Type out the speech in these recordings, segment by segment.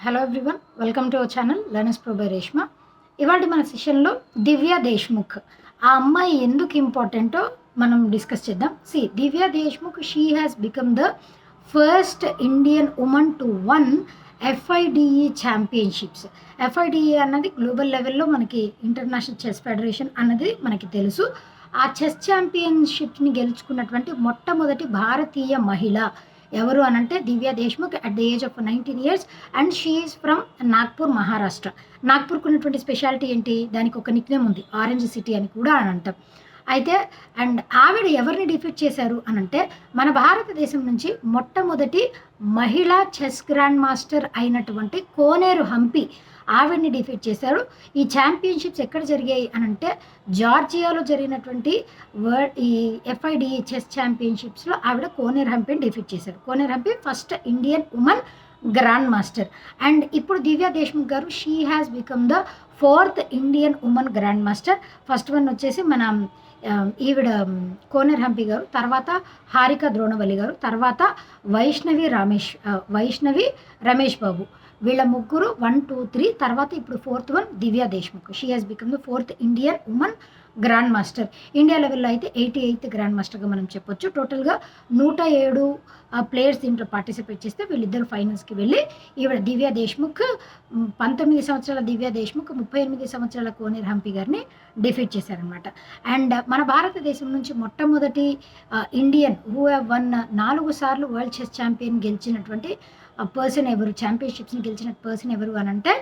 Hello everyone, welcome to our channel learners pro by Reshma. ఇవాళ మన సెషన్లో దివ్య దేశ్ముఖ్, ఆ అమ్మాయి ఎందుకు ఇంపార్టెంటో మనం డిస్కస్ చేద్దాం. Divya Deshmukh, she has become the first Indian woman to won FIDE championships. FIDE అన్నది గ్లోబల్ లెవెల్లో మనకి ఇంటర్నేషనల్ చెస్ ఫెడరేషన్ అన్నది మనకి తెలుసు. ఆ చెస్ ఛాంపియన్షిప్ని గెలుచుకున్నటువంటి మొట్టమొదటి భారతీయ మహిళ ఎవరు అనంటే Divya Deshmukh at the age of 19 years, and she is from Nagpur, Maharashtra. నాగ్పూర్కి ఉన్నటువంటి స్పెషాలిటీ ఏంటి, దానికి ఒక నిక్నేమ్ ఉంది, ఆరెంజ్ సిటీ అని కూడా అని అంటాం. అయితే అండ్ ఆవిడ ఎవరిని డిఫీట్ చేశారు అనంటే మన భారతదేశం నుంచి మొట్టమొదటి మహిళా చెస్ గ్రాండ్ మాస్టర్ అయినటువంటి కోనేరు హంపి ఆవిడ్ని డిఫీట్ చేశారు. ఈ ఛాంపియన్షిప్స్ ఎక్కడ జరిగాయి అనంటే జార్జియాలో జరిగినటువంటి ఈ ఎఫ్ఐడిఈ చెస్ ఛాంపియన్షిప్స్లో ఆవిడ కోనేరు హంపిని డిఫీట్ చేశారు. Koneru Humpy first Indian woman grand master. And ఇప్పుడు Divya Deshmukh garu, she has become the 4th Indian woman grand master. First one వచ్చేసి మన ఈవిడ కోనేరు హంపి గారు, తర్వాత హారిక ద్రోణవల్లి గారు, తర్వాత వైష్ణవి రమేష్ బాబు. వీళ్ళ ముగ్గురు 1, 2, 3, తర్వాత ఇప్పుడు 4th one Divya Deshmukh. She has become the 4th Indian woman grand master. India లెవెల్లో అయితే 88th గ్రాండ్ మాస్టర్గా మనం చెప్పొచ్చు. టోటల్గా 107 ప్లేయర్స్ దీంట్లో పార్టిసిపేట్ చేస్తే వీళ్ళిద్దరు ఫైనల్స్కి వెళ్ళి ఈవిడ దివ్య దేశ్ముఖ్ 19 సంవత్సరాల దివ్య దేశ్ముఖ్ 38 సంవత్సరాల కోనేరు హంపి గారిని డిఫీట్ చేశారనమాట. అండ్ మన భారతదేశం నుంచి మొట్టమొదటి ఇండియన్ హూ హ్యావ్ వన్ 4 సార్లు వరల్డ్ చెస్ ఛాంపియన్ గెలిచినటువంటి పర్సన్ ఎవరు, ఛాంపియన్షిప్స్ని గెలిచిన పర్సన్ ఎవరు అని అంటే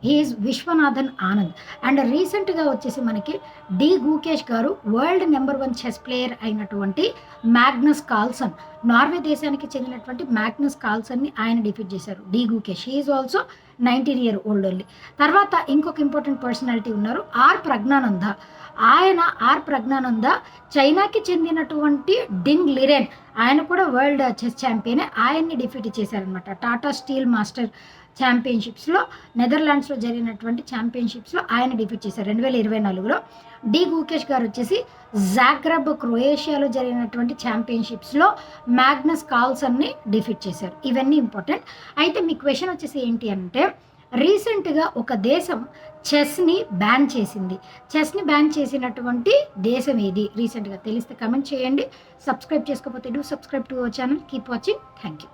హీఈస్ విశ్వనాథన్ ఆనంద్. అండ్ రీసెంట్గా వచ్చేసి మనకి డి గూకేష్ గారు వరల్డ్ నెంబర్ 1 చెస్ ప్లేయర్ అయినటువంటి మ్యాగ్నస్ కార్ల్సన్, నార్వే దేశానికి చెందినటువంటి మ్యాగ్నస్ కార్ల్సన్ని ఆయన డిఫీట్ చేశారు. D Gukesh, he is also 19 year old only. తర్వాత ఇంకొక ఇంపార్టెంట్ పర్సనాలిటీ ఉన్నారు, ఆర్ ప్రజ్ఞానంద. ఆర్ ప్రజ్ఞానంద చైనాకి చెందినటువంటి డింగ్ లిరెన్, ఆయన కూడా వరల్డ్ చెస్ ఛాంపియనే. ఆయన్ని డిఫీట్ చేశారనమాట. టాటా స్టీల్ మాస్టర్ ఛాంపియన్షిప్స్లో, నెదర్లాండ్స్లో జరిగినటువంటి ఛాంపియన్షిప్స్లో ఆయన డిఫీట్ చేశారు 2024లో. డి గూకేష్ గారు వచ్చేసి జాగ్రబ్, క్రొయేషియాలో జరిగినటువంటి ఛాంపియన్షిప్స్లో మ్యాగ్నస్ కార్ల్సన్ని డిఫీట్ చేశారు. ఇవన్నీ ఇంపార్టెంట్. అయితే మీ క్వశ్చన్ వచ్చేసి ఏంటి అంటే, రీసెంట్గా ఒక దేశం చెస్ని బ్యాన్ చేసింది. చెస్ని బ్యాన్ చేసినటువంటి దేశం ఏది రీసెంట్గా తెలిస్తే కమెంట్ చేయండి. సబ్స్క్రైబ్ చేసుకోకపోతే do subscribe to our channel. Keep watching. Thank you.